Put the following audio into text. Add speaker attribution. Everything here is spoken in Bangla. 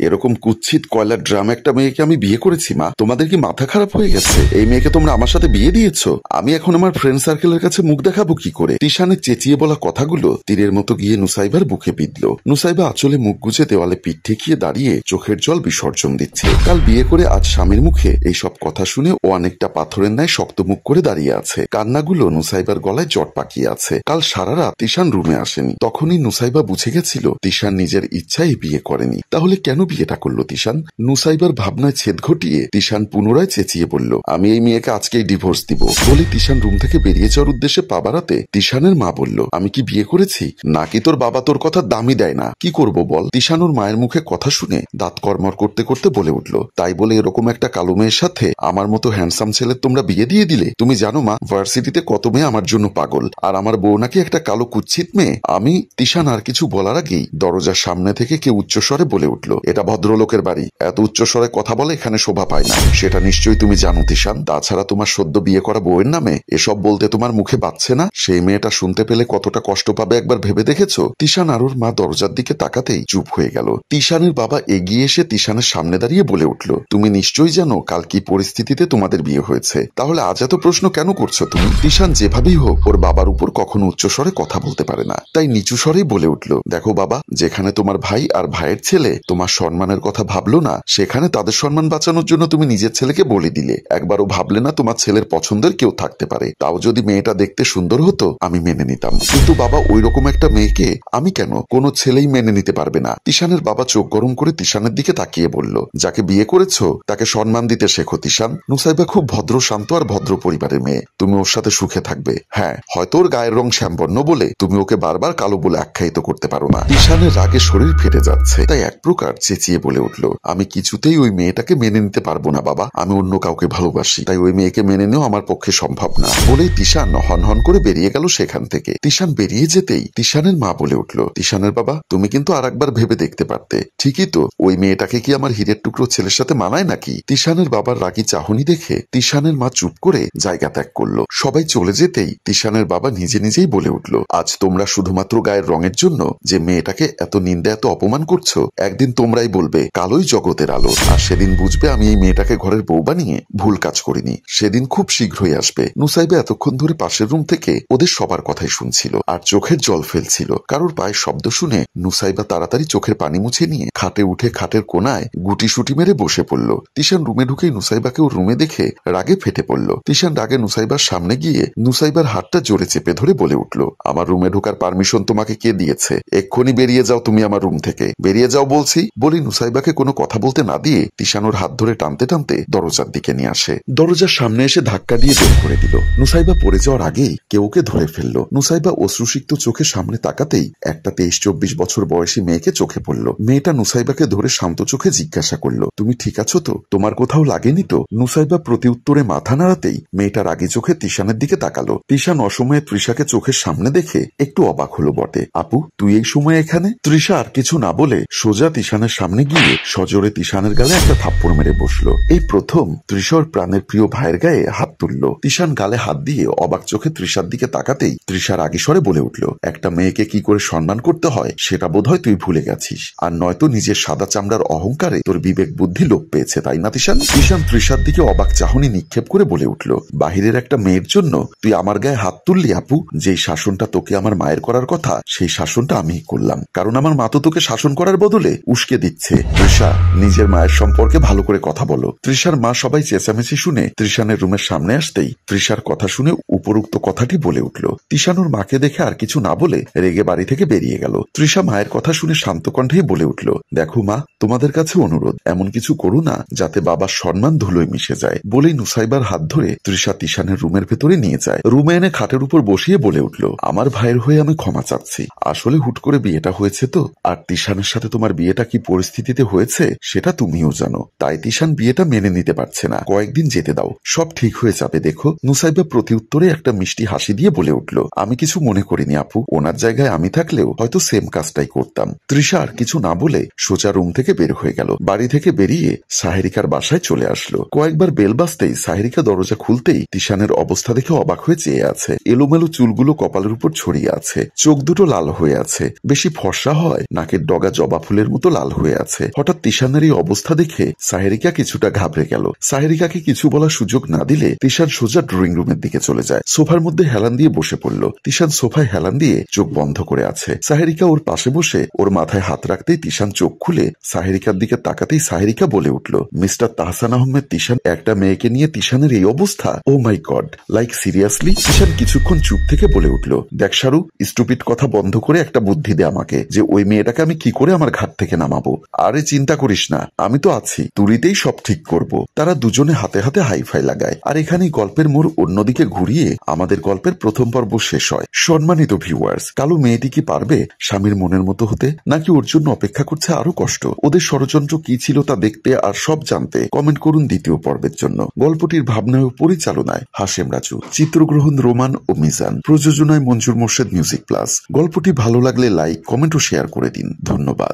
Speaker 1: এরকম কুৎসিত কয়লার ড্রাম একটা মেয়েকে আমি বিয়ে করেছি মা? তোমাদের কি মাথা খারাপ হয়ে গেছে? এই মেয়েকে তোমরা আমার সাথে বিয়ে দিয়েছো? আমি এখন আমার ফ্রেন্ড সার্কেলের কাছে মুখ দেখাবো কি করে? তিশানের চেঁচিয়ে বলা কথাগুলো তীরের মতো গিয়ে নুসাইবার বুকে বিঁধল। নুসাইবা আঁচলে মুখ গুজে দেওয়ালে পিঠ ঠেকিয়ে দাঁড়িয়ে চোখের জল বিসর্জন দিচ্ছে। কাল বিয়ে করে আজ স্বামীর মুখে এইসব কথা শুনে ও অনেকটা পাথরের ন্যায় শক্ত মুখ করে দাঁড়িয়ে আছে। কান্নাগুলো নুসাইবার গলায় জট পাকিয়ে আছে। কাল সারা রাত তিশান রুমে আসেনি। তখনই নুসাইবা বুঝে গেছিল তিশান নিজের ইচ্ছায় বিয়ে করেনি। তাহলে কেন বিয়েটা করলো তিশান? নুসাইবার ভাবনায় ছেদ ঘটিয়ে তিশান পুনরায় চেঁচিয়ে বলল, আমি এই মেয়েকে আজকেই ডিভোর্স দিব। বলে তিশান রুম থেকে বেরিয়ে যাওয়ার উদ্দেশ্যে পা বাড়াতে তিশানের মা বলল, আমি কি বিয়ে করেছি নাকি তোর বাবা তোর কথা দামই দেয় না? কি করব বল? তিশান ওর মায়ের মুখে কথা শুনে দাঁত কর্মর করতে করতে বলে উঠল, তাই বলে এরকম একটা কালো মেয়ের সাথে আমার মতো হ্যান্ডসাম ছেলের তোমরা বিয়ে দিয়ে দিলে? তুমি জানো মা, ভার্সিটিতে কত মেয়ে আমার জন্য পাগল, আর আমার বউ নাকি একটা কালো কুৎসিত মেয়ে। আমি তিশান আর কিছু বলার আগেই দরজার সামনে থেকে কেউ উচ্চস্বরে বলে উঠল, এটা ভদ্রলোকের বাড়ি, এত উচ্চস্বরে কথা বলে এখানে শোভা পায় না। সেটা নিশ্চয়ই তুমি জানো তিশান। তাছাড়া তোমার সদ্য বিয়ে করা বউয়ের নামে এসব বলতে তোমার মুখে বাজছে না? সেই মেয়েটা শুনতে পেলে কতটা কষ্ট পাবে একবার ভেবে দেখেছো? তিশান আর ওর মা দরজার দিকে তাকাতেই চুপ হয়ে গেল। তিশানের বাবা এগিয়ে এসে তিশানের সামনে দাঁড়িয়ে বলে উঠল, তুমি নিশ্চয়ই জানো কাল কি পরিস্থিতিতে তোমাদের বিয়ে হয়েছে, তাহলে আজ এত প্রশ্ন কেন করছো তুমি? তিশান যেভাবেই হোক ওর বাবার উপর কখনো উচ্চস্বরে কথা বলতে পারে না, তাই নিচু স্বরেই বলে উঠল, দেখো বাবা, যেখানে তোমার ভাই আর ভাইয়ের ছেলে তোমার সম্মানের কথা ভাবলো না, সেখানে তাদের সম্মান বাঁচানোর জন্য তুমি নিজের ছেলেকে বলে দিলে। একবারও ভাবলে না তোমার ছেলের পছন্দের কেউ থাকতে পারে? তাও যদি মেয়েটা দেখতে সুন্দর হতো আমি মেনে নিতাম, কিন্তু বাবা ওই রকম একটা মেয়েকে আমি কেন? কোনো ছেলেই মেনে নিতে পারবে না। তিশানের বাবা চোখ গরম করে তিশানের দিকে তাকিয়ে বলল, যাকে বিয়ে করেছো তাকে সম্মান দিতে শেখো তিশান। নুসাইবা খুব ভদ্র, শান্ত আর ভদ্র পরিবারের মেয়ে, তুমি ওর সাথে সুখে থাকবে। হ্যাঁ, হয়তো ওর গায়ের রং শ্যামবর্ণ বলে তুমি ওকে বারবার কালো বলে আখ্যায়িত করতে পারো না। তিশানের রাগে শরীর ফেটে যাচ্ছে, তাই এক প্রকার চেঁচিয়ে বলে উঠল, আমি কিছুতেই ওই মেয়েটাকে মেনে নিতে পারবো না বাবা, আমি অন্য কাউকে ভালোবাসি, তাই ওই মেয়েকে মেনে নেওয়া আমার পক্ষে সম্ভব না। বলেই তিশান হন হন করে বেরিয়ে গেল সেখান থেকে। তিশান বেরিয়ে যেতেই তিশানের মা বলে উঠল, তিশানের বাবা, তুমি কিন্তু আর একবার ভেবে দেখতে পারতে। ঠিকই তো, ওই মেয়েটাকে কি আমার হীরের টুকরো ছেলের সাথে মানায় নাকি? তিশানের বাবার রাগী চাহনি দেখে তিশানের মা চুপ করে জায়গা ত্যাগ করলো। সবাই চলে যেতেই তিশানের বাবা নিজে নিজেই বলে উঠল, আজ তোমরা শুধুমাত্র গায়ের রঙের জন্য যে মেয়েটাকে এত নিন্দা এত অপমান করছো, একদিন তোমরাই বলবে কালোই জগতের আলো, আর সেদিন বুঝবে আমি এই মেয়েটাকে ঘরের বউ বানিয়ে ভুল কাজ করিনি। সেদিন খুব শীঘ্রই আসবে। নুসাইবা এতক্ষণ ধরে পাশের রুম থেকে ওদের সবার কথাই শুনছিল আর চোখের জল ফেলছিল। কারোর পায়ের শব্দ শুনে নুসাইবা তাড়াতাড়ি চোখের পানি মুছে নিয়ে খাটে উঠে খাটের কোনায় গুটি সুটি মেরে বসে পড়ল। তিশান রুমে ঢুকেই নুসাইবাকে ওর রুমে দেখে রাগে ফেটে পড়ল। তিশান রাগে নুসাইবার সামনে গিয়ে নুসাইবার হাতটা জোরে চেপে ধরে বলে উঠল, আমার রুমে ঢোকার পারমিশন তোমাকে কে দিয়েছে? এক্ষুনি বেরিয়ে যাও তুমি আমার রুম থেকে, বেরিয়ে যাও বলছি। বলি নুসাইবাকে কোনো কথা বলতে না দিয়ে তিশান ওর হাত ধরে টানতে টানতে দরজার দিকে নিয়ে আসে। দরজার সামনে এসে ধাক্কা দিয়ে বের করে দিল। নুসাইবা পড়ে যাওয়ার আগেই কেউ ওকে ধরে ফেললো। নুসাইবা অশ্রুসিক্ত চোখে সামনে তাকাতেই একটা 23-24 বছর বয়সী মেয়েকে চোখে পড়ল। মেয়েটা নুসাইবাকে ধরে শান্ত চোখে জিজ্ঞাসা করলো, তুমি ঠিক আছো তো? তোমার কোথাও লাগেনি তো? নুসাইবা প্রতি উত্তরে মাথা নাড়াতেই মেয়েটা রাগী চোখে তিশানের দিকে তাকালো। তিশান অসময়ে তৃষাকে চোখের সামনে দেখে একটু অবাক হলো বটে। আপু, তুই এই সময় এখানে? তৃষা আর কিছু না বলে সোজা তিশানের সামনে গিয়ে সজোরে তিশানের গালে একটা থাপ্পড় মেরে বসলো। এই প্রথম তৃষার প্রাণের প্রিয় ভাইয়ের গায়ে হাত তুলল। তিশান গালে হাত দিয়ে অবাক চোখে তৃষার দিকে তাকাতেই তৃষার রাগী স্বরে বলে উঠল, একটা মেয়েকে কি করে সম্মান করতে হয় সেটা বোধহয় তুই ভুলে গেছিস, আর নয়তো নিজের সাদা চামড়ার অহংকারে তোর বিবেক বুদ্ধি লোপ পেয়েছে, তাই না তিশান? তিশান তৃষার দিকে অবাক চাহনি নিক্ষেপ করে বলে উঠল, বাহিরের একটা মেয়ের জন্য তুই আমার গায়ে হাত তুললি আপু? যেই শাসনটা তোকে আমার মায়ের করার কথা সেই শাসনটা আমিই করলাম, কারণ আমার মা তো তোকে শাসন করার বদলে উস্কে দিচ্ছে। তৃষা, নিজের মায়ের সম্পর্কে ভালো করে কথা বলো। তৃষার মা সবাই চেঁচামেচি শুনে তৃষানের রুমের সামনে আসতেই তৃষার কথা শুনে উপরোক্ত কথাটি বলে উঠল। তিশান ওর মাকে দেখে আর কিছু না বলে রেগে বাড়ি থেকে বেরিয়ে গেল। তৃষা মায়ের কথা শুনে শান্ত কণ্ঠেই বলে উঠল, দেখো মা, তোমাদের কাছে অনুরোধ, এমন কিছু করো না যাতে বাবার সম্মান ধুলোয় মিশে যায়। বলেই নুসাইবার হাত ধরে তৃষা তিশানের রুমের ভেতরে নিয়ে যায়। রুমে এনে খাটের উপর বসিয়ে বলে উঠল, আমার ভাইয়ের হয়ে আমি ক্ষমা চাচ্ছি। আসলে হুট করে বিয়েটা হয়েছে তো, আর তিশানের সাথে তোমার বিয়েটা কি পরিস্থিতিতে হয়েছে সেটা তুমিও জানো, তাই তিশান বিয়েটা মেনে নিতে পারছে না। কয়েকদিন যেতে দাও, সব ঠিক হয়ে যাবে। দেখো। নুসাইবা প্রতি উত্তরে একটা মিষ্টি হাসি দিয়ে বলে উঠল, আমি কিছু মনে করিনি আপু, ওনার জায়গায় আমি থাকলেও হয়তো সেম কাজটাই করতাম। তৃষা আর কিছু না বলে সোজা রুম থেকে বের হয়ে গেল। বাড়ি থেকে বেরিয়ে সাহেরিকার বাসায় চলে আসলো। কয়েকবার বেল বাজতেই সাহেরিকা দরজা খুলতেই তিশানের অবস্থা দেখে অবাক হয়ে চেয়ে আছে। এলোমেলো চুলগুলো কপালের উপর ছড়িয়ে আছে, চোখ দুটো লাল হয়ে আছে, বেশি ফর্সা হয় নাকের ডগা জবা ফুলের মতো লাল হয়ে হয়ে আছে। হঠাৎ তিশানের এই অবস্থা দেখে সাহেরিকা কিছুটা ঘাবড়ে গেল। সাহেরিকাকে কিছু বলার সুযোগ না দিলে তিশান সোজা ড্রয়িং রুমের দিকে চলে যায়। সোফার মধ্যে হেলান দিয়ে বসে পড়ল। তিশান সোফায় হেলান দিয়ে চোখ বন্ধ করে আছে। সাহেরিকা ওর পাশে বসে ওর মাথায় হাত রাখতেই তিশান চোখ খুলে সাহেরিকার দিকে তাকাতেই সাহেরিকা বলে উঠল, মিস্টার তাহসান আহমেদ তিশান, একটা মেয়েকে নিয়ে তিশানের এই অবস্থা? ও মাই গড, লাইক সিরিয়াসলি? তিশান কিছুক্ষণ চুপ থেকে বলে উঠল, দেখ শাহরু, স্টুপিড কথা বন্ধ করে একটা বুদ্ধি দে আমাকে, যে ওই মেয়েটাকে আমি কি করে আমার ঘাট থেকে নামাবো। আরে চিন্তা করিস না, আমি তো আছি, তুরিতেই সব ঠিক করব। তারা দুজনে হাতে হাতে হাইফাই লাগায়। আর এখানেই গল্পের মোড় অন্যদিকে ঘুরিয়ে আমাদের গল্পের প্রথম পর্ব শেষ হয়। সম্মানিত ভিউয়ার্স, কালো মেয়েটি কি পারবে স্বামীর মনের মতো হতে, নাকি ওর জন্য অপেক্ষা করছে আরো কষ্ট? ওদের ষড়যন্ত্র কি ছিল তা দেখতে আর সব জানতে কমেন্ট করুন দ্বিতীয় পর্বের জন্য। গল্পটির ভাবনায় ও পরিচালনায় হাশেম রাজু, চিত্রগ্রহণ রোমান ও মিজান, প্রযোজনায় মঞ্জুর মোর্শেদ মিউজিক প্লাস। গল্পটি ভালো লাগলে লাইক, কমেন্ট ও শেয়ার করে দিন। ধন্যবাদ।